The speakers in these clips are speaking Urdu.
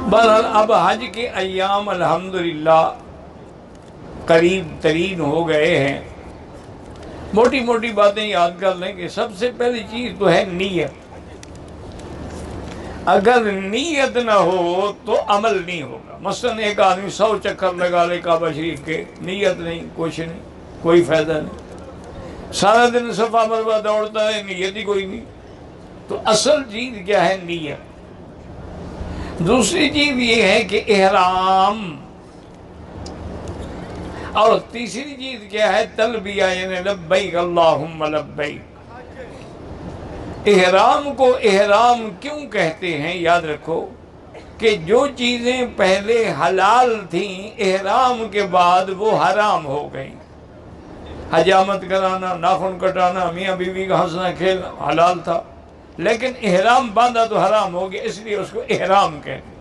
بہرحال اب حج کے ایام الحمدللہ قریب ترین ہو گئے ہیں۔ موٹی موٹی باتیں یاد کر لیں کہ سب سے پہلی چیز تو ہے نیت۔ اگر نیت نہ ہو تو عمل نہیں ہوگا۔ مثلا ایک آدمی 100 چکر لگا لے کعبہ شریف کے، نیت نہیں، کچھ نہیں، کوئی فائدہ نہیں۔ سارا دن صفا مروا دوڑتا ہے، نیت ہی کوئی نہیں۔ تو اصل چیز کیا ہے؟ نیت۔ دوسری چیز یہ ہے کہ احرام، اور تیسری چیز کیا ہے؟ تلبیہ، یعنی لبیک اللہم لبیک۔ احرام کو احرام کیوں کہتے ہیں؟ یاد رکھو کہ جو چیزیں پہلے حلال تھیں احرام کے بعد وہ حرام ہو گئیں۔ حجامت کرانا، ناخن کٹانا، میاں بیوی کا ہنسنا کھیلنا حلال تھا، لیکن احرام باندھا تو حرام ہو گیا، اس لیے اس کو احرام کہتے ہیں۔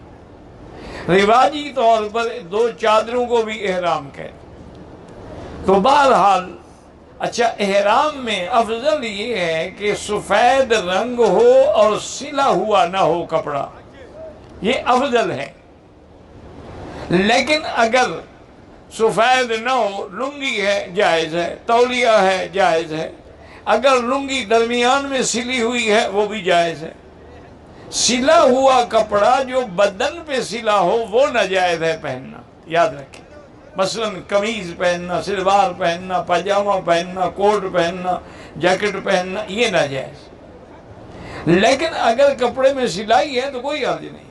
رواجی طور پر 2 چادروں کو بھی احرام کہتے ہیں۔ تو بہرحال اچھا، احرام میں افضل یہ ہے کہ سفید رنگ ہو اور سلا ہوا نہ ہو کپڑا، یہ افضل ہے۔ لیکن اگر سفید نہ ہو، لنگی ہے جائز ہے، تولیہ ہے جائز ہے۔ اگر لنگی درمیان میں سلی ہوئی ہے وہ بھی جائز ہے۔ سلا ہوا کپڑا جو بدن پہ سلا ہو وہ ناجائز ہے پہننا، یاد رکھیں۔ مثلا قمیض پہننا، شلوار پہننا، پاجامہ پہننا، کوٹ پہننا، جیکٹ پہننا، یہ ناجائز۔ لیکن اگر کپڑے میں سلائی ہے تو کوئی حرج نہیں۔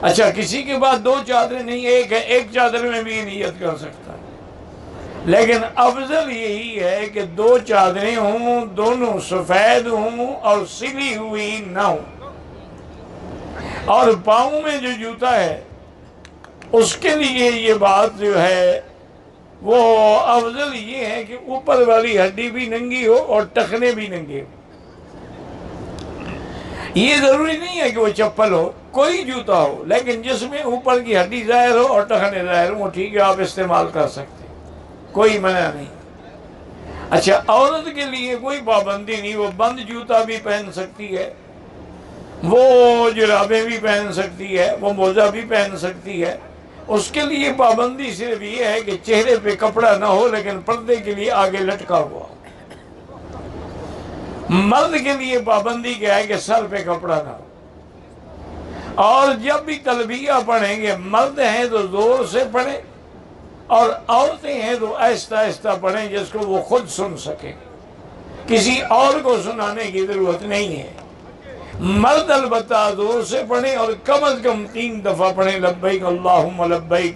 اچھا، کسی کے پاس 2 چادریں نہیں، ایک ہے، ایک چادر میں بھی نیت کر سکتا ہے۔ لیکن افضل یہی ہے کہ 2 چادریں ہوں، دونوں سفید ہوں اور سلی ہوئی نہ ہوں۔ اور پاؤں میں جو جوتا ہے اس کے لیے یہ بات جو ہے وہ افضل یہ ہے کہ اوپر والی ہڈی بھی ننگی ہو اور ٹخنے بھی ننگے ہو۔ یہ ضروری نہیں ہے کہ وہ چپل ہو، کوئی جوتا ہو، لیکن جس میں اوپر کی ہڈی ظاہر ہو اور ٹخنے ظاہر ہو، ٹھیک ہے، آپ استعمال کر سکتے ہیں، کوئی منع نہیں۔ اچھا، عورت کے لیے کوئی پابندی نہیں، وہ بند جوتا بھی پہن سکتی ہے، وہ جرابیں بھی پہن سکتی ہے، وہ موزہ بھی پہن سکتی ہے۔ اس کے لیے پابندی صرف یہ ہے کہ چہرے پہ کپڑا نہ ہو لیکن پردے کے لیے آگے لٹکا ہوا ہو۔ مرد کے لیے پابندی کیا ہے کہ سر پہ کپڑا نہ ہو۔ اور جب بھی تلبیہ پڑھیں گے، مرد ہیں تو زور سے پڑھیں اور عورتیں ہیں تو آہستہ آہستہ پڑھیں، جس کو وہ خود سن سکیں، کسی اور کو سنانے کی ضرورت نہیں ہے۔ مرد البتہ زور سے پڑھیں اور کم از کم 3 دفعہ پڑھیں، لبیک اللہم لبیک،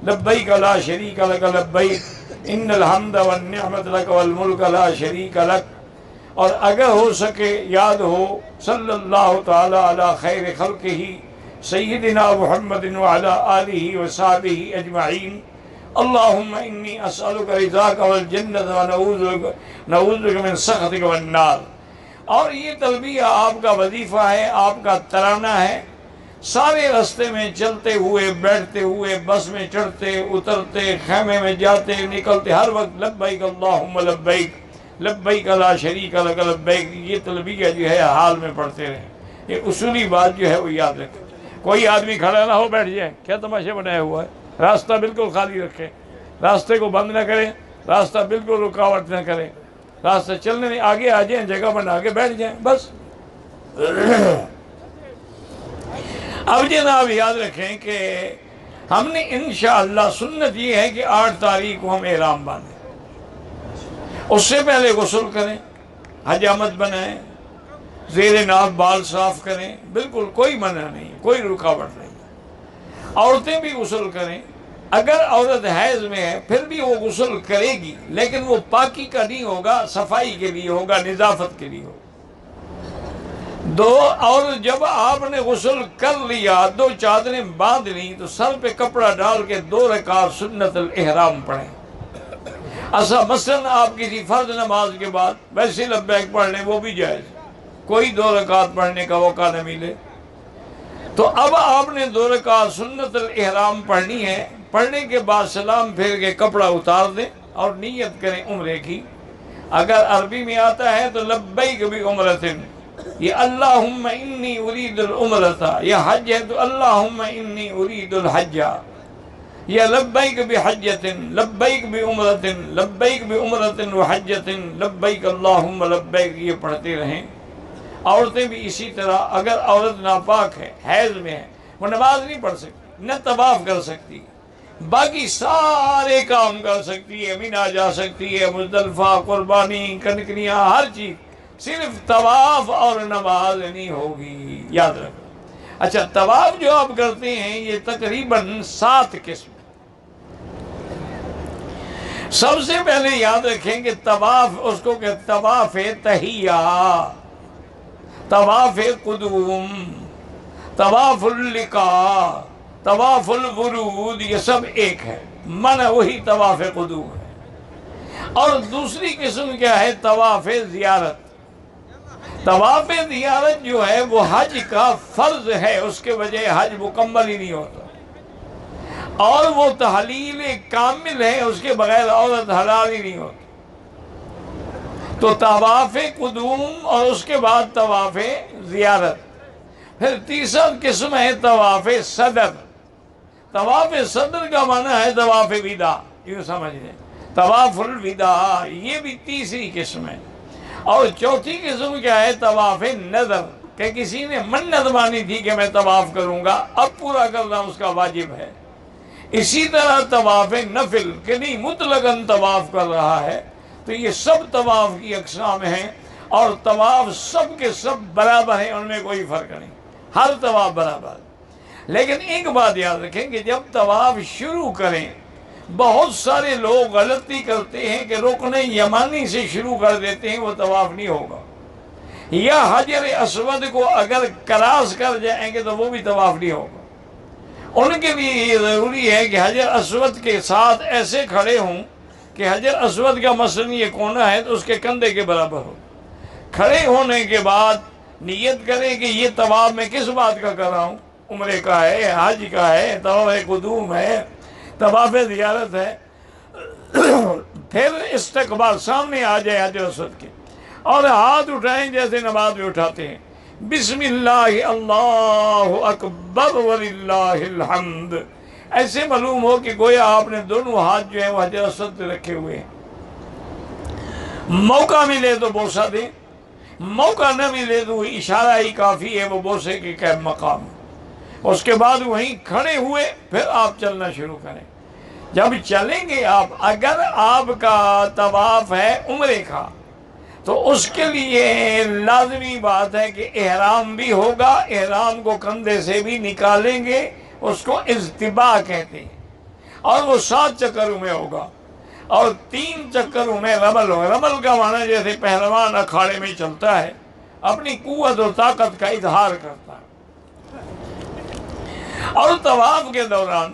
لبیک لا شریک لک لبیک، ان الحمد والنعمت لک والملک لا شریک لک۔ اور اگر ہو سکے یاد ہو صلی اللہ تعالی علی خیر خلقہ سیدنا محمد وعلی آلہ وصحبہ اجمعین، اللہم انی اسألک رضاک والجنۃ ونعوذ بک من سخطک والنار۔ اور یہ تلبیہ آپ کا وظیفہ ہے، آپ کا ترانہ ہے۔ سارے راستے میں چلتے ہوئے، بیٹھتے ہوئے، بس میں چڑھتے اترتے، خیمے میں جاتے نکلتے، ہر وقت لبیک اللہم لبیک، لبیک لا شریک لک لبیک، یہ تلبیہ جو ہے حال میں پڑھتے رہیں۔ یہ اصولی بات جو ہے وہ یاد رکھیں۔ کوئی آدمی کھڑا نہ ہو بیٹھ جائے، کیا تماشا بنایا ہوا ہے؟ راستہ بالکل خالی رکھیں، راستے کو بند نہ کریں، راستہ بالکل رکاوٹ نہ کریں، راستہ چلنے میں آگے آ جائیں، جگہ بنا کے بیٹھ جائیں، بس۔ اب جناب یاد رکھیں کہ ہم نے انشاءاللہ سنت یہ ہے کہ 8 تاریخ کو ہم احرام باندھیں، اس سے پہلے غسل کریں، حجامت بنائیں، زیر ناف بال صاف کریں، بالکل کوئی منع نہیں، کوئی رکاوٹ نہیں۔ عورتیں بھی غسل کریں، اگر عورت حیض میں ہے پھر بھی وہ غسل کرے گی، لیکن وہ پاکی کا نہیں ہوگا، صفائی کے لیے ہوگا، نظافت کے لیے ہوگا۔ اور جب آپ نے غسل کر لیا، 2 چادریں باندھ لیں، تو سر پہ کپڑا ڈال کے 2 رکعت سنت الاحرام پڑھیں۔ مثلا آپ کسی فرض نماز کے بعد ویسے لبیک پڑھ لیں، وہ بھی جائز، کوئی 2 رکعت پڑھنے کا موقع نہ ملے تو اب آپ نے 2 رکعت سنت الاحرام پڑھنی ہے۔ پڑھنے کے بعد سلام پھیر کے کپڑا اتار دیں اور نیت کریں عمرے کی۔ اگر عربی میں آتا ہے تو لبیک بعمرۃ، یہ اللہم انی ارید العمرۃ، یہ حج ہے تو اللہم انی ارید الحج، یا لبیک بحجۃ، لبیک بعمرۃ، لبیک بعمرۃ وحجۃ، لبیک اللہم لبیک، یہ پڑھتے رہیں۔ عورتیں بھی اسی طرح، اگر عورت ناپاک ہے، حیض میں ہے، وہ نماز نہیں پڑھ سکتی، نہ طواف کر سکتی، باقی سارے کام کر سکتی ہے، مینا جا سکتی ہے، مزدلفہ، قربانی، کنکریاں، ہر چیز، صرف طواف اور نماز نہیں ہوگی، یاد رکھو۔ اچھا، طواف جو آپ کرتے ہیں یہ تقریباً 7 قسم۔ سب سے پہلے یاد رکھیں کہ طواف اس کو کہ طواف تحیہ، طواف قدوم، طواف اللقاء، طواف الورود، یہ سب ایک ہے، معنی وہی طواف قدوم ہے۔ اور دوسری قسم کیا ہے؟ طواف زیارت۔ طواف زیارت جو ہے وہ حج کا فرض ہے، اس کے بجائے حج مکمل ہی نہیں ہوتا، اور وہ تحلیل کامل ہے، اس کے بغیر عورت حلال ہی نہیں ہوتی۔ تو طواف قدوم اور اس کے بعد طواف زیارت۔ پھر تیسرا قسم ہے طواف صدر۔ طواف صدر کا معنی ہے طواف وداع، یوں سمجھ لیں، طواف الوداع، یہ بھی تیسری قسم ہے۔ اور چوتھی قسم کیا ہے؟ طواف نظر، کہ کسی نے منت مانی تھی کہ میں طواف کروں گا، اب پورا کرنا اس کا واجب ہے۔ اسی طرح طواف نفل، کہ نہیں مطلقاً طواف کر رہا ہے، تو یہ سب طواف کی اقسام ہیں، اور طواف سب کے سب برابر ہیں، ان میں کوئی فرق نہیں، ہر طواف برابر ہے۔ لیکن ایک بات یاد رکھیں کہ جب طواف شروع کریں، بہت سارے لوگ غلطی کرتے ہیں کہ رکن یمانی سے شروع کر دیتے ہیں، وہ طواف نہیں ہوگا، یا حجر اسود کو اگر کراس کر جائیں گے تو وہ بھی طواف نہیں ہوگا۔ ان کے لیے یہ ضروری ہے کہ حجر اسود کے ساتھ ایسے کھڑے ہوں کہ حجر اسود کا مثلاً یہ کونا ہے تو اس کے کندھے کے برابر ہو۔ کھڑے ہونے کے بعد نیت کریں کہ یہ طواف میں کس بات کا کر رہا ہوں، عمرے کا ہے، حج کا ہے، طواف قدوم ہے، طواف زیارت ہے۔ پھر استقبال، سامنے آ جائے حجر اسود کے، اور ہاتھ اٹھائیں جیسے نماز میں اٹھاتے ہیں، بسم اللہ اللہ اکبر وللہ الحمد، ایسے معلوم ہو کہ گویا آپ نے دونوں ہاتھ جو ہیں وہ حجر اسود پہ رکھے ہوئے ہیں۔ موقع ملے تو بوسہ دیں، موقع نہ ملے تو اشارہ ہی کافی ہے، وہ بوسے کے قائم مقام۔ اس کے بعد وہیں کھڑے ہوئے پھر آپ چلنا شروع کریں۔ جب چلیں گے آپ، اگر آپ کا طواف ہے عمرے کا، تو اس کے لیے لازمی بات ہے کہ احرام بھی ہوگا، احرام کو کندھے سے بھی نکالیں گے، اس کو اجتباء کہتے ہیں، اور وہ 7 چکروں میں ہوگا، اور 3 چکروں میں رمل ہوگا۔ رمل کا معنی جیسے پہلوان اکھاڑے میں چلتا ہے، اپنی قوت اور طاقت کا اظہار کرتا ہے۔ اور طواف کے دوران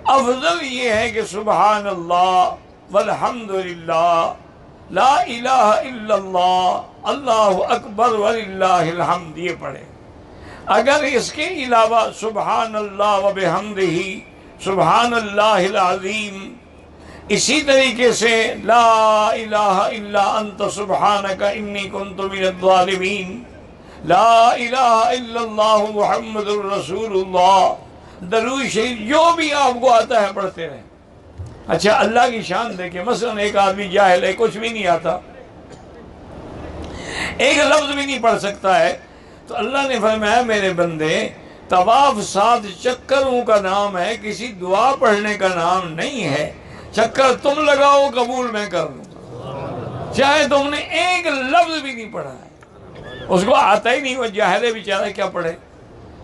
افضل یہ ہے کہ سبحان اللہ والحمد للہ، لا الہ الا اللہ، اللہ اکبر وللہ الحمد، یہ پڑھے۔ اگر اس کے علاوہ سبحان اللہ وبحمدہ، سبحان اللہ العظیم، اسی طریقے سے لا الہ الا انت سبحانک انی کنت من الظالمین، لا الہ الا اللہ محمد الرسول اللہ، درود شریف، جو بھی آپ کو آتا ہے پڑھتے رہیں۔ اچھا، اللہ کی شان دیکھیں، مثلا ایک آدمی جاہل ہے، کچھ بھی نہیں آتا، ایک لفظ بھی نہیں پڑھ سکتا ہے، تو اللہ نے فرمایا میرے بندے، طواف 7 چکروں کا نام ہے، کسی دعا پڑھنے کا نام نہیں ہے۔ چکر تم لگاؤ، قبول میں کر لوں، چاہے تم نے ایک لفظ بھی نہیں پڑھا ہے، اس کو آتا ہی نہیں، وہ جاہل ہے بیچارہ، کیا پڑھے۔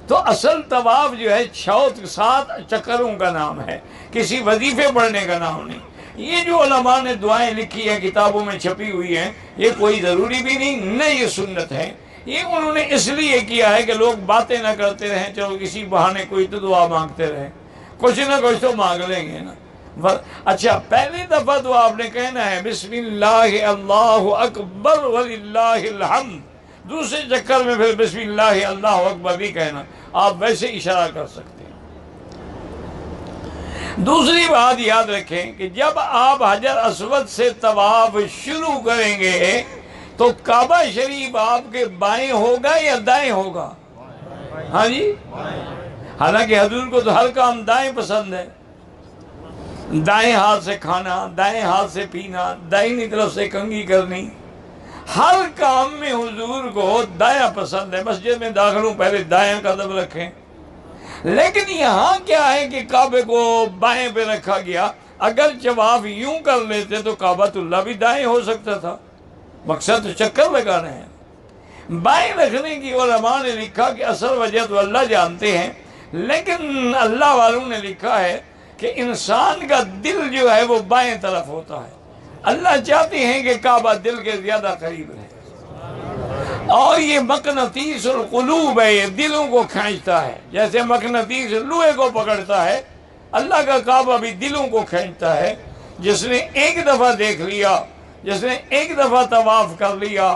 تو اصل طواف جو ہے 7 چکروں کا نام ہے، کسی وظیفے پڑھنے کا نام نہیں۔ یہ جو علماء نے دعائیں لکھی ہیں، کتابوں میں چھپی ہوئی ہیں، یہ کوئی ضروری بھی نہیں، نہ یہ سنت ہے، یہ انہوں نے اس لیے کیا ہے کہ لوگ باتیں نہ کرتے رہیں، چلو کسی بہانے کوئی تو دعا مانگتے رہیں، کچھ نہ کچھ تو مانگ لیں گے نا۔ اچھا، پہلی دفعہ تو آپ نے کہنا ہے بسم اللہ اللہ اکبر وللہ الحمد، دوسرے چکر میں پھر بسم اللہ اللہ اکبر بھی کہنا، آپ ویسے اشارہ کر سکتے ہیں۔ دوسری بات یاد رکھیں کہ جب آپ حجر اسود سے طواف شروع کریں گے تو کعبہ شریف آپ کے بائیں ہوگا یا دائیں ہوگا؟ ہاں جی، حالانکہ حضور کو تو ہر کام دائیں پسند ہے، دائیں ہاتھ سے کھانا، دائیں ہاتھ سے پینا، دائیں طرف سے کنگھی کرنی، ہر کام میں حضور کو دایاں پسند ہے۔ مسجد میں داخل ہوں پہلے دایاں قدم رکھیں، لیکن یہاں کیا ہے کہ کعبے کو بائیں پہ رکھا گیا۔ اگر جب آپ یوں کر لیتے تو کعبۃ اللہ بھی دائیں ہو سکتا تھا، مقصد تو چکر لگانا ہے۔ بائیں رکھنے کی علماء نے لکھا کہ اصل وجہ تو اللہ جانتے ہیں، لیکن اللہ والوں نے لکھا ہے کہ انسان کا دل جو ہے وہ بائیں طرف ہوتا ہے، اللہ چاہتے ہیں کہ کعبہ دل کے زیادہ قریب رہے، اور یہ مقناطیس القلوب ہے، یہ دلوں کو کھینچتا ہے، جیسے مقناطیس لوہے کو پکڑتا ہے، اللہ کا کعبہ بھی دلوں کو کھینچتا ہے۔ جس نے ایک دفعہ دیکھ لیا، جس نے ایک دفعہ طواف کر لیا،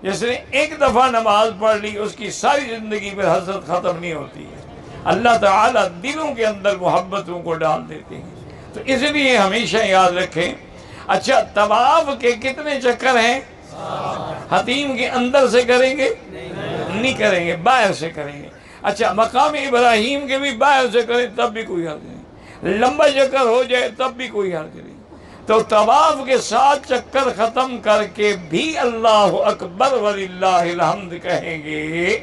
جس نے ایک دفعہ نماز پڑھ لی، اس کی ساری زندگی پر حسرت ختم نہیں ہوتی ہے۔ اللہ تعالیٰ دلوں کے اندر محبتوں کو ڈال دیتے ہیں، تو اس لیے ہمیشہ یاد رکھیں۔ اچھا، طواف کے کتنے چکر ہیں؟ حتیم کے اندر سے کریں گے؟ نہیں کریں گے، باہر سے کریں گے۔ اچھا، مقام ابراہیم کے بھی باہر سے کریں تب بھی کوئی حرج نہیں، لمبا چکر ہو جائے تب بھی کوئی حرج نہیں۔ تو طواف کے 7 چکر ختم کر کے بھی اللہ اکبر وللہ الحمد کہیں گے،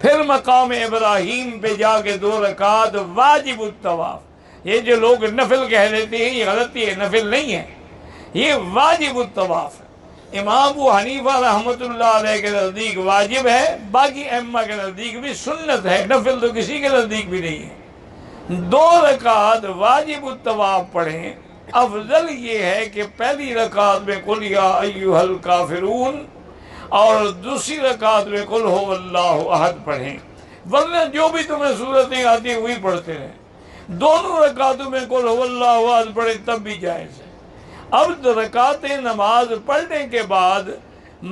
پھر مقام ابراہیم پہ جا کے 2 رکعت واجب الطواف۔ یہ جو لوگ نفل کہہ دیتے ہیں یہ غلطی ہے، نفل نہیں ہے، یہ واجب الطواف ہے۔ امام ابو حنیفہ رحمۃ اللہ علیہ کے نزدیک واجب ہے، باقی ائمہ کے نزدیک بھی سنت ہے، نفل تو کسی کے نزدیک بھی نہیں ہے۔ 2 رکعت واجب الطواف پڑھیں۔ افضل یہ ہے کہ پہلی رکعت میں قل یا ایھا الکافرون اور دوسری رکعت میں قل ھو اللہ احد پڑھیں، ورنہ جو بھی تمہیں صورتیں آتی ہیں وہی پڑھتے رہیں۔ دونوں رکعتوں میں قل ھو اللہ احد پڑھیں تب بھی جائز ہے۔ اب رکعتیں نماز پڑھنے کے بعد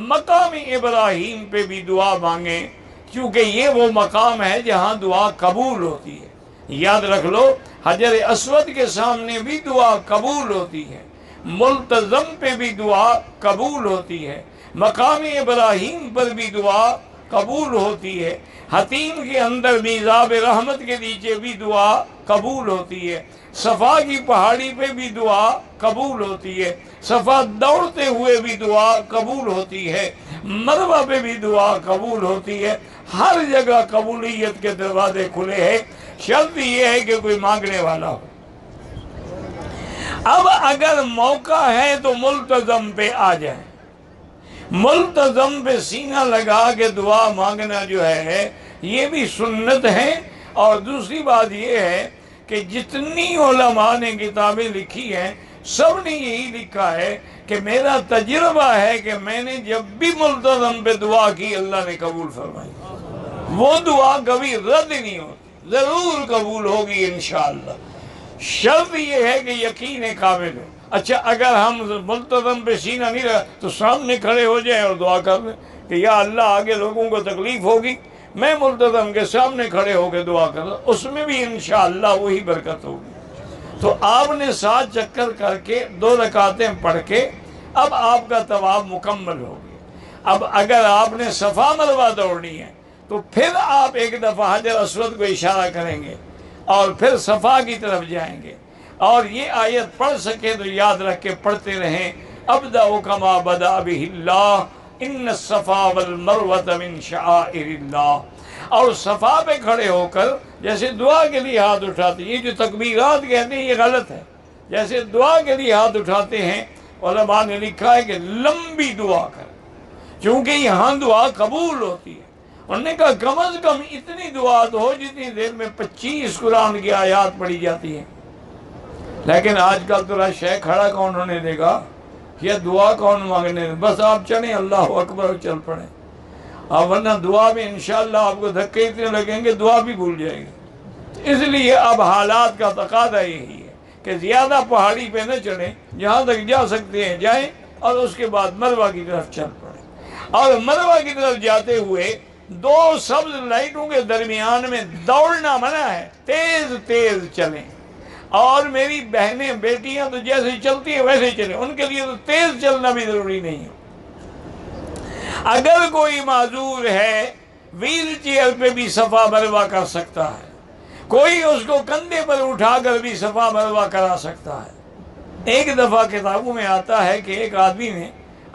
مقام ابراہیم پہ بھی دعا مانگیں، کیونکہ یہ وہ مقام ہے جہاں دعا قبول ہوتی ہے۔ یاد رکھ لو، حجر اسود کے سامنے بھی دعا قبول ہوتی ہے، ملتزم پہ بھی دعا قبول ہوتی ہے، مقام ابراہیم پر بھی دعا قبول ہوتی ہے، حتیم کے اندر میزاب رحمت کے نیچے بھی دعا قبول ہوتی ہے، صفا کی پہاڑی پہ بھی دعا قبول ہوتی ہے، صفا دوڑتے ہوئے بھی دعا قبول ہوتی ہے، مروہ پہ بھی دعا قبول ہوتی ہے۔ ہر جگہ قبولیت کے دروازے کھلے ہیں، شرط یہ ہے کہ کوئی مانگنے والا ہو۔ اب اگر موقع ہے تو ملتزم پہ آ جائیں، ملتزم پہ سینہ لگا کے دعا مانگنا جو ہے یہ بھی سنت ہے۔ اور دوسری بات یہ ہے کہ جتنی علماء نے کتابیں لکھی ہیں سب نے یہی لکھا ہے کہ میرا تجربہ ہے کہ میں نے جب بھی ملتزم پہ دعا کی اللہ نے قبول فرمائی، وہ دعا کبھی رد نہیں ہوتی، ضرور قبول ہوگی انشاءاللہ۔ شرط یہ ہے کہ یقین کامل ہو۔ اچھا، اگر ہم ملتزم پہ سینہ نہیں رہا تو سامنے کھڑے ہو جائیں اور دعا کر لیں کہ یا اللہ آگے لوگوں کو تکلیف ہوگی، میں ملتزم کے سامنے کھڑے ہو کے دعا کر رہا، اس میں بھی انشاءاللہ وہی برکت ہوگی۔ تو آپ نے 7 چکر کر کے 2 رکعتیں پڑھ کے اب آپ کا طواف مکمل ہو گیا۔ اب اگر آپ نے صفا مروہ دوڑنی ہے تو پھر آپ ایک دفعہ حجر اسود کو اشارہ کریں گے اور پھر صفا کی طرف جائیں گے، اور یہ آیت پڑھ سکے تو یاد رکھ کے پڑھتے رہیں، ابدأ کما بدأ بہ اللہ ان الصفا والمروۃ من شعائر اللہ۔ اور صفا پہ کھڑے ہو کر جیسے دعا کے لیے ہاتھ اٹھاتے ہیں، یہ جو تکبیرات کہتے ہیں یہ غلط ہے، جیسے دعا کے لیے ہاتھ اٹھاتے ہیں علماء نے لکھا ہے کہ لمبی دعا کر، کیونکہ یہاں دعا قبول ہوتی ہے۔ انہوں نے کہا کم از کم اتنی دعا تو ہو جتنی دیر میں 25 قرآن کی آیات پڑھی جاتی ہیں۔ لیکن آج کل تو رش ہے، کھڑا کون ہونے دے گا، یہ دعا کون مانگنے دے، بس آپ چلیں اللہ اکبر اور چل پڑیں۔ اب ورنہ دعا میں انشاءاللہ آپ کو دھکے اتنے لگیں گے دعا بھی بھول جائے گی۔ اس لیے اب حالات کا تقاضا یہی ہے کہ زیادہ پہاڑی پہ نہ چڑھیں، جہاں تک جا سکتے ہیں جائیں، اور اس کے بعد مروہ کی طرف چل پڑیں۔ اور مروہ کی طرف جاتے ہوئے 2 سبز لائٹوں کے درمیان میں دوڑنا منع ہے، تیز تیز چلیں۔ اور میری بہنیں بیٹیاں تو جیسے چلتی ہیں ویسے چلیں، ان کے لیے تو تیز چلنا بھی ضروری نہیں ہے۔ اگر کوئی معذور ہے ویل چیئر پہ بھی صفا مروا کر سکتا ہے، کوئی اس کو کندھے پر اٹھا کر بھی صفا مروا کرا سکتا ہے۔ ایک دفعہ کتابوں میں آتا ہے کہ ایک آدمی نے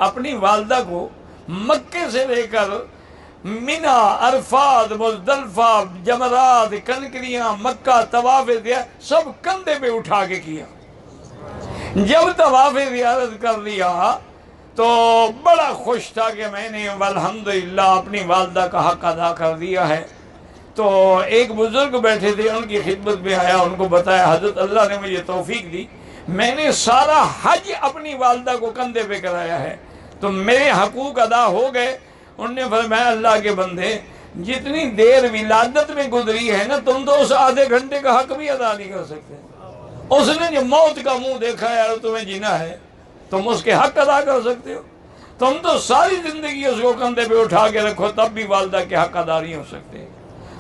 اپنی والدہ کو مکے سے لے کر مینا، عرفات، مزدلفہ، جمرات، کنکریاں، مکہ، طواف دیا سب کندھے پہ اٹھا کے کیا۔ جب طواف زیارت کر لیا تو بڑا خوش تھا کہ میں نے الحمدللہ اپنی والدہ کا حق ادا کر دیا ہے۔ تو ایک بزرگ بیٹھے تھے، ان کی خدمت میں آیا، ان کو بتایا حضرت اللہ نے مجھے توفیق دی، میں نے سارا حج اپنی والدہ کو کندھے پہ کرایا ہے، تو میرے حقوق ادا ہو گئے۔ انہوں نے فرمایا اللہ کے بندے، جتنی دیر ولادت میں گزری ہے نا، تم تو اس آدھے گھنٹے کا حق بھی ادا نہیں کر سکتے۔ اس نے جو موت کا منہ دیکھا ہے اور تمہیں جینا ہے، تم اس کے حق ادا کر سکتے ہو؟ تم تو ساری زندگی اس کو کندھے پہ اٹھا کے رکھو، تب بھی والدہ کے حق ادا نہیں ہو سکتے۔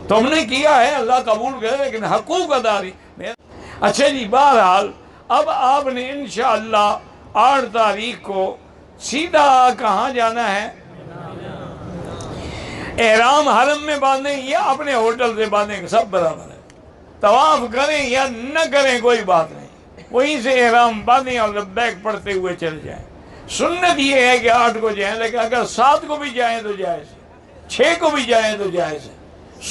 تم نے کیا ہے، اللہ قبول کرے، لیکن حقوق ادا نہیں۔ اچھا جی، بہرحال اب آپ نے انشاءاللہ 8 تاریخ کو سیدھا کہاں جانا ہے؟ احرام حرم میں باندھیں یا اپنے ہوٹل سے باندھیں، سب برابر ہے۔ طواف کریں یا نہ کریں کوئی بات نہیں، وہیں سے احرام باندھیں اور لبیک پڑھتے ہوئے چل جائیں۔ سنت یہ ہے کہ 8 کو جائیں، لیکن اگر 7 کو بھی جائیں تو جائز ہے، 6 کو بھی جائیں تو جائز ہے۔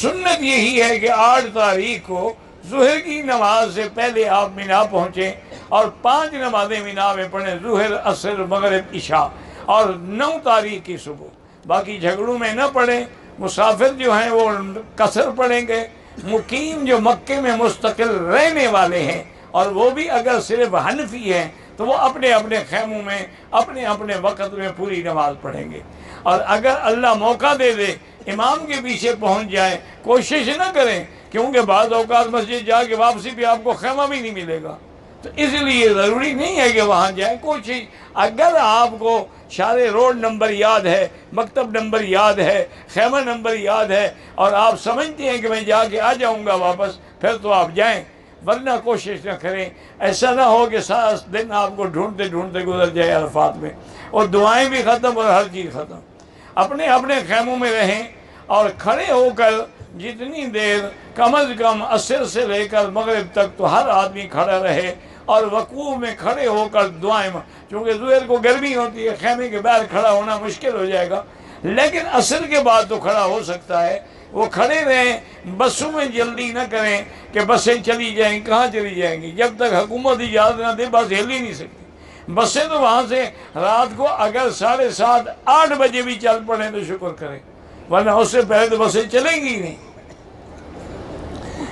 سنت یہی ہے کہ 8 تاریخ کو ظہر کی نماز سے پہلے آپ مینا پہنچیں اور 5 نمازیں مینا میں پڑھیں، ظہر، عصر، مغرب، عشاء، اور 9 تاریخ کی صبح۔ باقی جھگڑوں میں نہ پڑھیں، مسافر جو ہیں وہ قصر پڑھیں گے، مقیم جو مکے میں مستقل رہنے والے ہیں اور وہ بھی اگر صرف حنفی ہیں تو وہ اپنے اپنے خیموں میں اپنے اپنے وقت میں پوری نماز پڑھیں گے۔ اور اگر اللہ موقع دے دے امام کے پیچھے پہنچ جائیں، کوشش نہ کریں، کیونکہ بعض اوقات مسجد جا کے واپسی پہ آپ کو خیمہ بھی نہیں ملے گا، تو اس لیے ضروری نہیں ہے کہ وہاں جائیں۔ کوشش، اگر آپ کو شارع روڈ نمبر یاد ہے، مکتب نمبر یاد ہے، خیمہ نمبر یاد ہے، اور آپ سمجھتے ہیں کہ میں جا کے آ جاؤں گا واپس، پھر تو آپ جائیں، ورنہ کوشش نہ کریں۔ ایسا نہ ہو کہ سارا دن آپ کو ڈھونڈتے ڈھونڈتے گزر جائے عرفات میں، اور دعائیں بھی ختم اور ہر چیز ختم۔ اپنے اپنے خیموں میں رہیں اور کھڑے ہو کر جتنی دیر، کم از کم عصر سے لے کر مغرب تک تو ہر آدمی کھڑا رہے اور وقوع میں کھڑے ہو کر دعائیں، چونکہ ظہر کو گرمی ہوتی ہے، خیمے کے باہر کھڑا ہونا مشکل ہو جائے گا، لیکن عصر کے بعد تو کھڑا ہو سکتا ہے۔ وہ کھڑے رہیں، بسوں میں جلدی نہ کریں کہ بسیں چلی جائیں، کہاں چلی جائیں گی؟ جب تک حکومت اجازت نہ دے بس ہل ہی نہیں سکتی۔ بسیں تو وہاں سے رات کو اگر 7:30 8 بجے بھی چل پڑیں تو شکر کریں، ورنہ اس سے پہلے تو بسیں چلیں گی ہی نہیں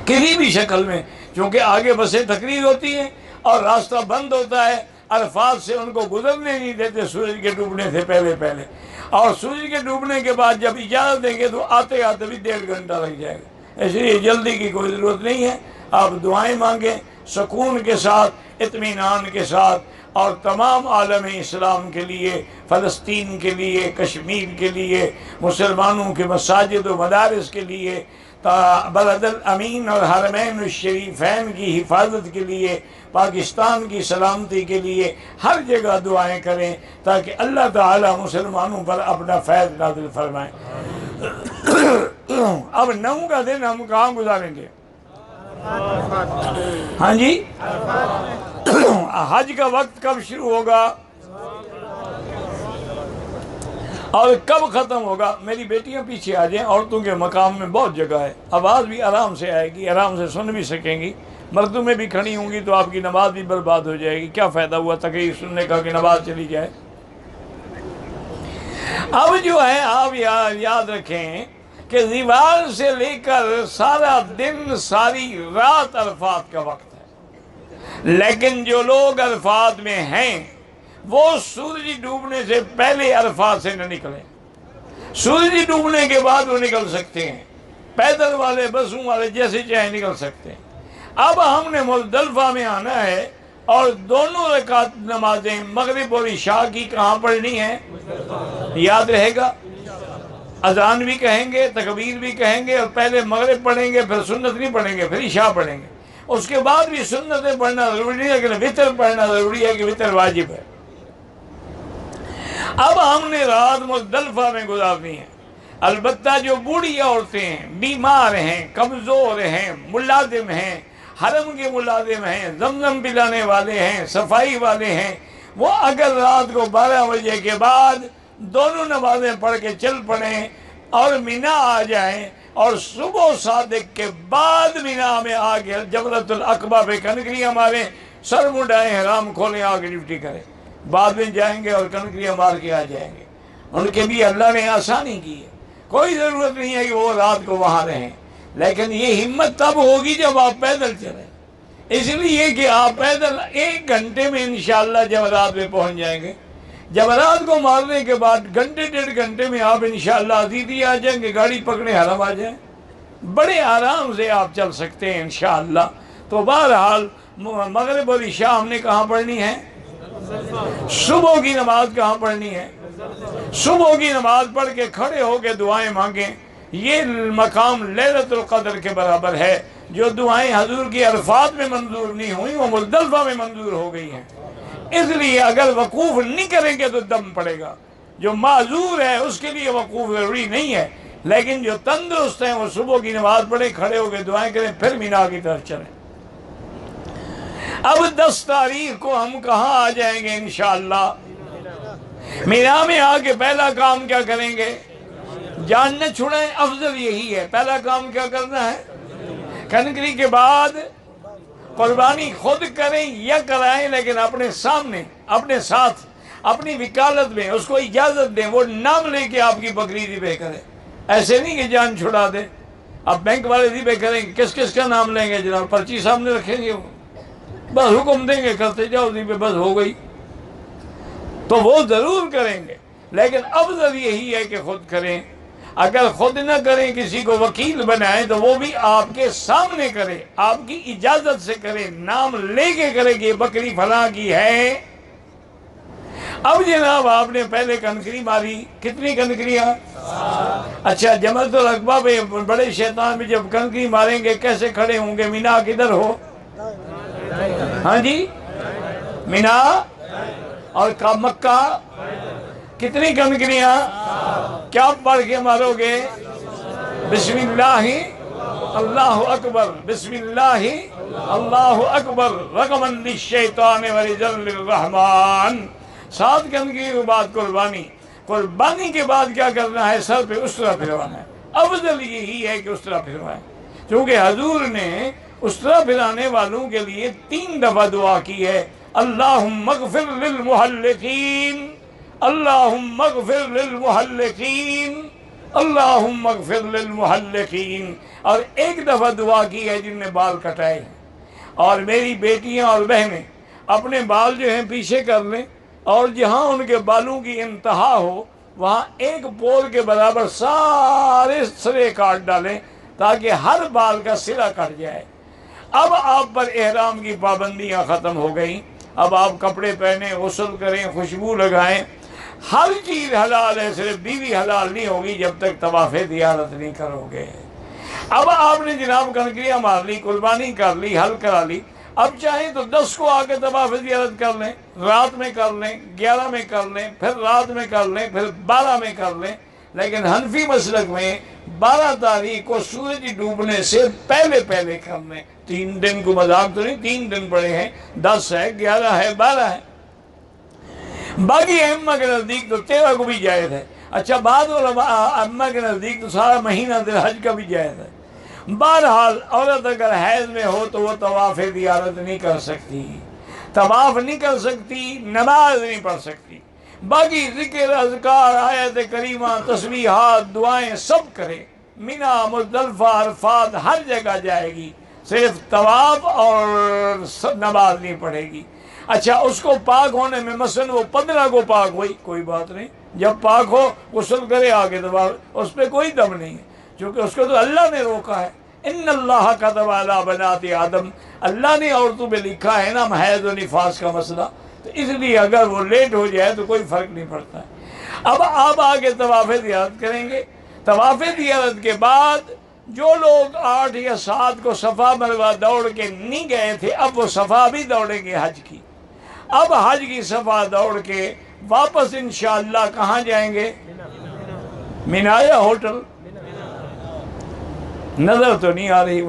کسی بھی شکل میں، چونکہ آگے بسیں تقریر ہوتی ہیں اور راستہ بند ہوتا ہے۔ عرفات سے ان کو گزرنے نہیں دیتے سورج کے ڈوبنے سے پہلے، اور سورج کے ڈوبنے کے بعد جب اجازت دیں گے تو آتے آتے بھی 1.5 گھنٹہ لگ جائے گا۔ اس لیے جلدی کی کوئی ضرورت نہیں ہے، آپ دعائیں مانگیں سکون کے ساتھ، اطمینان کے ساتھ، اور تمام عالم اسلام کے لیے، فلسطین کے لیے، کشمیر کے لیے، مسلمانوں کے مساجد و مدارس کے لیے، بلد الامین اور حرمین الشریفین کی حفاظت کے لیے، پاکستان کی سلامتی کے لیے ہر جگہ دعائیں کریں تاکہ اللہ تعالی مسلمانوں پر اپنا فیض نازل فرمائے۔ اب 9 کا دن ہم کہاں گزاریں گے؟ ہاں جی، حج کا وقت کب شروع ہوگا اور کب ختم ہوگا؟ میری بیٹیاں پیچھے آ جائیں، عورتوں کے مقام میں بہت جگہ ہے، آواز بھی آرام سے آئے گی، آرام سے سن بھی سکیں گی۔ مردوں میں بھی کھڑی ہوں گی تو آپ کی نماز بھی برباد ہو جائے گی، کیا فائدہ ہوا تقریر سننے کا کہ نماز چلی جائے۔ اب جو ہے آپ یاد رکھیں کہ زوال سے لے کر سارا دن، ساری رات عرفات کا وقت ہے، لیکن جو لوگ عرفات میں ہیں وہ سورج ڈوبنے سے پہلے عرفات سے نہ نکلیں، سورج ڈوبنے کے بعد وہ نکل سکتے ہیں، پیدل والے، بسوں والے جیسے چاہے نکل سکتے ہیں۔ اب ہم نے مزدلفہ میں آنا ہے اور دونوں رکعت نمازیں مغرب اور عشاء کی کہاں پڑھنی ہے؟ یاد رہے گا، اذان بھی کہیں گے، تکبیر بھی کہیں گے، اور پہلے مغرب پڑھیں گے، پھر سنت نہیں پڑھیں گے، پھر عشاء پڑھیں گے۔ اس کے بعد بھی سنتیں پڑھنا ضروری نہیں ہے، لیکن وطر پڑھنا ضروری ہے کہ وطر واجب ہے۔ اب ہم نے رات مزدلفہ میں گزارنی ہے۔ البتہ جو بوڑھی عورتیں ہیں، بیمار ہیں، کمزور ہیں، ملازم ہیں، حرم کے ملازم ہیں، زمزم پلانے والے ہیں، صفائی والے ہیں، وہ اگر رات کو 12 بجے کے بعد دونوں نمازیں پڑھ کے چل پڑیں اور مینا آ جائیں اور صبح صادق کے بعد مینا میں آ کے جمرۃ العقبہ پہ کنکریاں ماریں، سر منڈائیں، حرام کھولیں، آگے ڈیوٹی کریں، بعد میں جائیں گے اور کنکریاں مار کے آ جائیں گے۔ ان کے لیے اللہ نے آسانی کی ہے، کوئی ضرورت نہیں ہے کہ وہ رات کو وہاں رہیں، لیکن یہ ہمت تب ہوگی جب آپ پیدل چلیں۔ اس لیے کہ آپ پیدل 1 گھنٹے میں انشاءاللہ جمرات میں پہنچ جائیں گے۔ جمرات کو مارنے کے بعد گھنٹے 1.5 گھنٹے میں آپ انشاءاللہ عزیزی آ جائیں گے، گاڑی پکڑے حرم آ جائیں، بڑے آرام سے آپ چل سکتے ہیں انشاءاللہ۔ تو بہرحال مغرب اور عشاء ہم نے کہاں پڑھنی ہے؟ صبح کی نماز کہاں پڑھنی ہے؟ صبح کی نماز پڑھ کے کھڑے ہو کے دعائیں مانگیں۔ یہ مقام لیلۃ القدر کے برابر ہے۔ جو دعائیں حضور کی عرفات میں منظور نہیں ہوئی وہ مزدلفہ میں منظور ہو گئی ہیں۔ اس لیے اگر وقوف نہیں کریں گے تو دم پڑے گا۔ جو معذور ہے اس کے لیے وقوف ضروری نہیں ہے، لیکن جو تندرست ہیں وہ صبح کی نماز پڑھیں، کھڑے ہو کے دعائیں کریں، پھر مینا کی طرف چلیں۔ اب 10 تاریخ کو ہم کہاں آ جائیں گے انشاءاللہ؟ مینا میں آ کے پہلا کام کیا کریں گے؟ جان نہ چھڑائیں، افضل یہی ہے۔ پہلا کام کیا کرنا ہے؟ کنکری کے بعد قربانی خود کریں یا کرائیں، لیکن اپنے سامنے، اپنے ساتھ، اپنی وکالت میں اس کو اجازت دیں، وہ نام لے کے آپ کی بکری ذبح کرے۔ ایسے نہیں کہ جان چھڑا دے۔ اب بینک والے ذبح کریں گے، کس کس کا نام لیں گے جناب؟ پرچی سامنے رکھیں گے، بس حکم دیں گے کرتے جاؤ ذبح، بس ہو گئی۔ تو وہ ضرور کریں گے، لیکن افضل یہی ہے کہ خود کریں۔ اگر خود نہ کریں، کسی کو وکیل بنائیں تو وہ بھی آپ کے سامنے کرے، آپ کی اجازت سے کرے، نام لے کے کرے کہ یہ بکری فلاں کی ہے۔ اب جناب آپ نے پہلے کنکری ماری، کتنی کنکریاں؟ اچھا، جمرۃ العقبہ پہ بڑے شیطان میں جب کنکری ماریں گے کیسے کھڑے ہوں گے؟ مینا کدھر ہو؟ ہاں جی، مینا اور مکہ، کتنی کنکریاں؟ کیا پڑھ کے مارو گے؟ بسم اللہ اللہ اکبر، بسم اللہ اللہ اکبر، رقمن للشیطان ورجل للرحمن۔ 7 کنکری کے بعد قربانی۔ قربانی کے بعد کیا کرنا ہے؟ سر پہ اسطرہ پھروانا ہے۔ افضل یہی ہے کہ اسطرہ پھروائیں، کیونکہ حضور نے اسطرہ پھرانے والوں کے لیے 3 دفعہ دعا کی ہے، اللہم اغفر للمحلقین، اللہم اغفر للمحلقین، اللہم اغفر للمحلقین، اور 1 دفعہ دعا کی ہے جن نے بال کٹائے ہیں۔ اور میری بیٹیاں اور بہنیں اپنے بال جو ہیں پیچھے کر لیں، اور جہاں ان کے بالوں کی انتہا ہو وہاں 1 پور کے برابر سارے سرے کاٹ ڈالیں تاکہ ہر بال کا سرا کٹ جائے۔ اب آپ پر احرام کی پابندیاں ختم ہو گئیں۔ اب آپ کپڑے پہنیں، غسل کریں، خوشبو لگائیں، ہر چیز حلال ہے، صرف بیوی حلال نہیں ہوگی جب تک طواف زیارت نہیں کرو گے۔ اب آپ نے جناب کنکریاں مار لی، قربانی کر لی، حل کرا لی، اب چاہیں تو 10 کو آ کے طواف زیارت کر لیں، رات میں کر لیں، 11 میں کر لیں، پھر رات میں کر لیں، پھر 12 میں کر لیں، لیکن حنفی مسلک میں 12 تاریخ کو سورج ڈوبنے سے پہلے پہلے کر لیں۔ 3 دن کو مذاق تو نہیں، 3 دن پڑے ہیں، 10 ہے، 11 ہے، 12 ہے۔ باقی ائمہ کے نزدیک تو 13 کو بھی جائز ہے۔ اچھا، بعض علماء ائمہ کے نزدیک تو سارا مہینہ ذی الحج کا بھی جائز ہے۔ بہرحال عورت اگر حیض میں ہو تو وہ طواف زیارت نہیں کر سکتی، طواف نہیں کر سکتی، نماز نہیں پڑھ سکتی۔ باقی ذکر، اذکار، آیت کریمہ، تسبیحات، دعائیں سب کرے، مینا، مزدلفہ، عرفات، ہر جگہ جائے گی، صرف طواف اور نماز نہیں پڑھے گی۔ اچھا، اس کو پاک ہونے میں مثلا وہ 15 کو پاک ہوئی، کوئی بات نہیں، جب پاک ہو غسل کرے آگے طواف، اس پہ کوئی دم نہیں ہے، کیونکہ اس کو تو اللہ نے روکا ہے۔ ان اللہ کتب علی بنات آدم، اللہ نے عورتوں پہ لکھا ہے نا حیض و نفاس کا مسئلہ، تو اس لیے اگر وہ لیٹ ہو جائے تو کوئی فرق نہیں پڑتا ہے۔ اب آپ آگے طواف زیارت کریں گے۔ طواف زیارت کے بعد جو لوگ 8 یا 7 کو صفا مروہ دوڑ کے نہیں گئے تھے، اب وہ صفا بھی دوڑیں گے حج کی۔ اب حج کی صفا دوڑ کے واپس انشاءاللہ کہاں جائیں گے؟ مینا یا ہوٹل؟ نظر تو نہیں آ رہی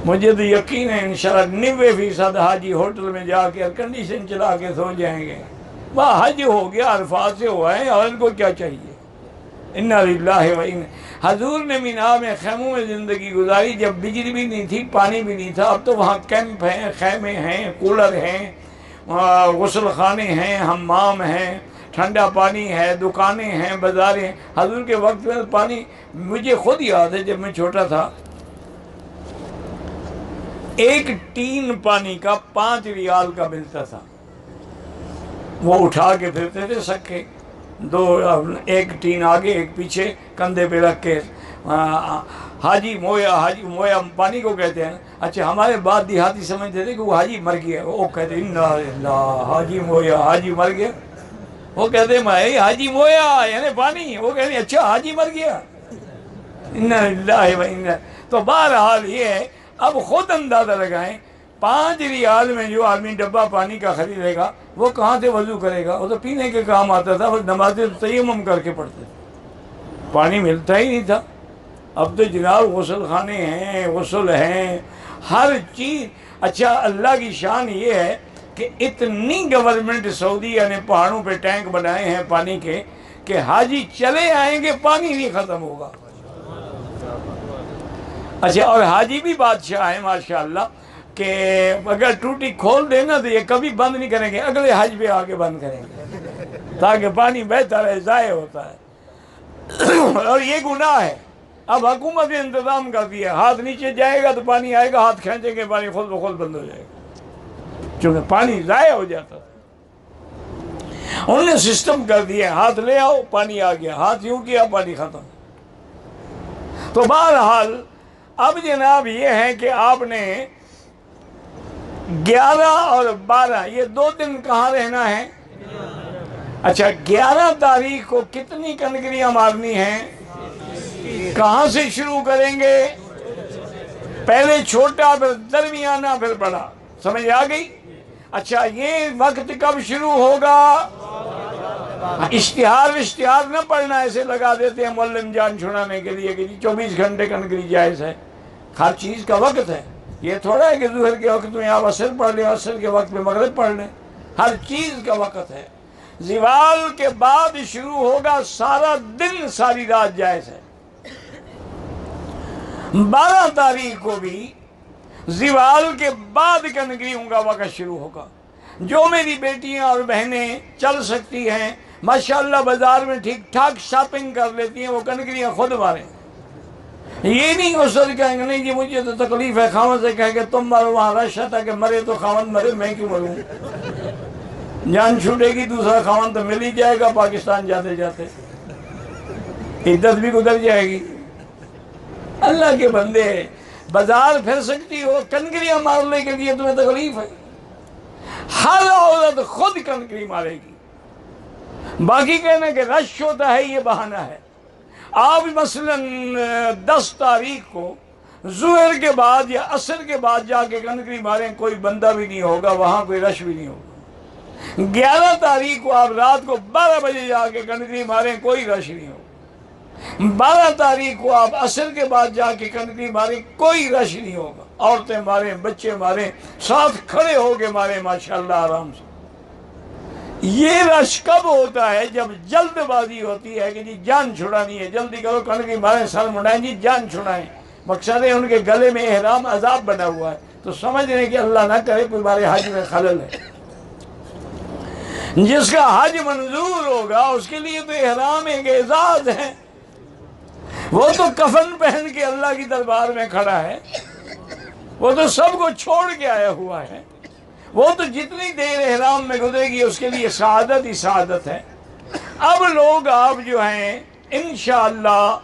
مجھے تو یقین ہے انشاءاللہ 90% حاجی ہوٹل میں جا کے ایئر کنڈیشن چلا کے سو جائیں گے۔ وہ حج ہو گیا، عرفات سے ہوا ہے، اور ان کو کیا چاہیے؟ انا للہ و انا۔ حضور نے مینا میں خیموں میں زندگی گزاری، جب بجلی بھی نہیں تھی، پانی بھی نہیں تھا۔ اب تو وہاں کیمپ ہیں، خیمے ہیں، کولر ہیں، غسل خانے ہیں، حمام ہیں، ٹھنڈا پانی ہے، دکانیں ہیں، بازاریں۔ حضور کے وقت میں پانی، مجھے خود یاد ہے جب میں چھوٹا تھا، ایک ٹین پانی کا 5 ریال کا ملتا تھا۔ وہ اٹھا کے پھرتے تھے سکے، ایک ٹین آگے ایک پیچھے کندھے پہ رکھ کے۔ حاجی مویا پانی کو کہتے ہیں۔ اچھا، ہمارے بعد دیہاتی سمجھتے تھے کہ وہ حاجی مر گیا، وہ کہتے حاجی مویا، حاجی مر گیا۔ وہ کہتے ہیں حاجی مویا یعنی پانی، وہ کہتے ہیں اچھا حاجی مر گیا۔ انا للہ و انا۔ تو بہرحال یہ ہے، اب خود اندازہ لگائیں، 5 ریال میں جو آدمی ڈبہ پانی کا خریدے گا وہ کہاں سے وضو کرے گا؟ وہ تو پینے کے کام آتا تھا، وہ نماز تیمم کر کے پڑھتے تھے، پانی ملتا ہی نہیں تھا۔ اب تو جناب غسل خانے ہیں، غسل ہیں، ہر چیز۔ اچھا، اللہ کی شان یہ ہے کہ اتنی گورنمنٹ سعودیہ نے پہاڑوں پہ ٹینک بنائے ہیں پانی کے کہ حاجی چلے آئیں گے پانی نہیں ختم ہوگا۔ اچھا، اور حاجی بھی بادشاہ ہیں ماشاءاللہ، کہ اگر ٹوٹی کھول دینا تو یہ کبھی بند نہیں کریں گے، اگلے حج پہ آ کے بند کریں گے تاکہ پانی بہتا رہے، ضائع ہوتا ہے۔ اور یہ گناہ ہے۔ اب حکومت نے انتظام کر دیا، ہاتھ نیچے جائے گا تو پانی آئے گا، ہاتھ کھینچیں گے پانی خود بخود بند ہو جائے گا، چونکہ پانی ضائع ہو جاتا تھا۔ انہوں نے سسٹم کر دیا، ہاتھ لے آؤ پانی آ گیا، ہاتھ یوں کیا پانی ختم۔ تو بہرحال اب جناب یہ ہے کہ آپ نے 11 اور 12 یہ 2 دن کہاں رہنا ہے؟ اچھا، 11 تاریخ کو کتنی کنکریاں مارنی ہیں؟ کہاں سے شروع کریں گے؟ پہلے چھوٹا، پھر درمیانہ، پھر بڑا، سمجھ آ گئی؟ اچھا، یہ وقت کب شروع ہوگا؟ اشتہار نہ پڑھنا، ایسے لگا دیتے ہیں معلم جان چھڑانے کے لیے کہ 24 گھنٹے کنکری جائز ہے۔ ہر چیز کا وقت ہے، یہ تھوڑا ہے کہ ظہر کے وقت میں آپ عصر پڑھ لیں، عصر کے وقت میں مغرب پڑھ لیں، ہر چیز کا وقت ہے۔ زوال کے بعد شروع ہوگا، سارا دن ساری رات جائز ہے۔ 12 تاریخ کو بھی زوال کے بعد کنکریوں کا وقت شروع ہوگا۔ جو میری بیٹیاں اور بہنیں چل سکتی ہیں ماشاءاللہ بازار میں ٹھیک ٹھاک شاپنگ کر لیتی ہیں، وہ کنکریاں خود ماریں۔ یہ نہیں غسل کہیں گے نہیں جی مجھے تو تکلیف ہے، خاوند سے کہیں گے تم مارو، وہاں رش تھا کہ مرے تو خاوند مرے، میں کیوں مروں؟ جان چھوٹے گی، دوسرا خاوند تو مل ہی جائے گا پاکستان جاتے جاتے، عدت بھی گزر جائے گی۔ اللہ کے بندے، بازار پھر سکتی ہو، کنکریاں مارنے کے لیے تمہیں تکلیف ہے؟ ہر عورت خود کنکری مارے گی، باقی کہنا کہ رش ہوتا ہے یہ بہانہ ہے۔ آپ مثلا 10 تاریخ کو ظہر کے بعد یا عصر کے بعد جا کے کنکری ماریں، کوئی بندہ بھی نہیں ہوگا وہاں، کوئی رش بھی نہیں ہوگا۔ 11 تاریخ کو آپ رات کو 12 بجے جا کے کنکری ماریں، کوئی رش نہیں ہوگا۔ 12 تاریخ کو آپ عصر کے بعد جا کے کنکری ماریں، کوئی رش نہیں ہوگا۔ عورتیں ماریں، بچے ماریں، ساتھ کھڑے ہو کے ماریں ماشاءاللہ آرام سے۔ یہ رش کب ہوتا ہے؟ جب جلد بازی ہوتی ہے کہ جی جان چھڑانی ہے، جلدی کرو کنکری ماریں، سر مڑائیں جی جان چھڑائیں۔ مقصد ہے ان کے گلے میں احرام عذاب بنا ہوا ہے، تو سمجھ رہے کہ اللہ نہ کرے کوئی ہمارے حج میں خلل ہے۔ جس کا حج منظور ہوگا اس کے لیے تو احرام ایک اعزاز ہے، وہ تو کفن پہن کے اللہ کی دربار میں کھڑا ہے، وہ تو سب کو چھوڑ کے آیا ہوا ہے، وہ تو جتنی دیر احرام میں گزرے گی اس کے لیے سعادت ہی سعادت ہے۔ اب لوگ آپ جو ہیں انشاءاللہ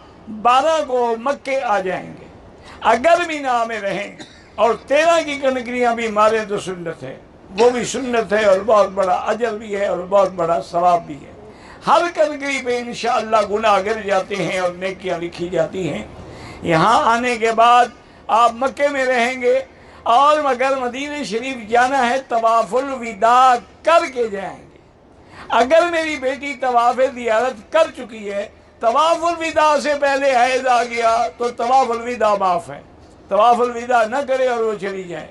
12 کو مکے آ جائیں گے، اگر مینا میں رہیں اور 13 کی کنکریاں بھی ماریں تو سنت ہے، وہ بھی سنت ہے اور بہت بڑا اجر بھی ہے اور بہت بڑا ثواب بھی ہے۔ ہر کنکری پہ انشاءاللہ گناہ گر جاتے ہیں اور نیکیاں لکھی جاتی ہیں۔ یہاں آنے کے بعد آپ مکے میں رہیں گے، اور اگر مدینہ شریف جانا ہے طواف الوداع کر کے جائیں گے۔ اگر میری بیٹی طواف زیارت کر چکی ہے، طواف الوداع سے پہلے حیض آ گیا تو طواف الوداع معاف ہے، طواف الوداع نہ کرے اور وہ چلی جائے۔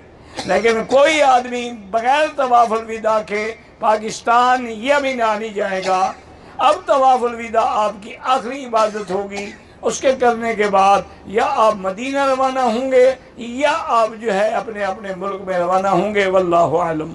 لیکن کوئی آدمی بغیر طواف الوداع کے پاکستان یا مینا نہیں جائے گا۔ اب طواف الوداع آپ کی آخری عبادت ہوگی، اس کے کرنے کے بعد یا آپ مدینہ روانہ ہوں گے یا آپ جو ہے اپنے اپنے ملک میں روانہ ہوں گے۔ واللہ اعلم۔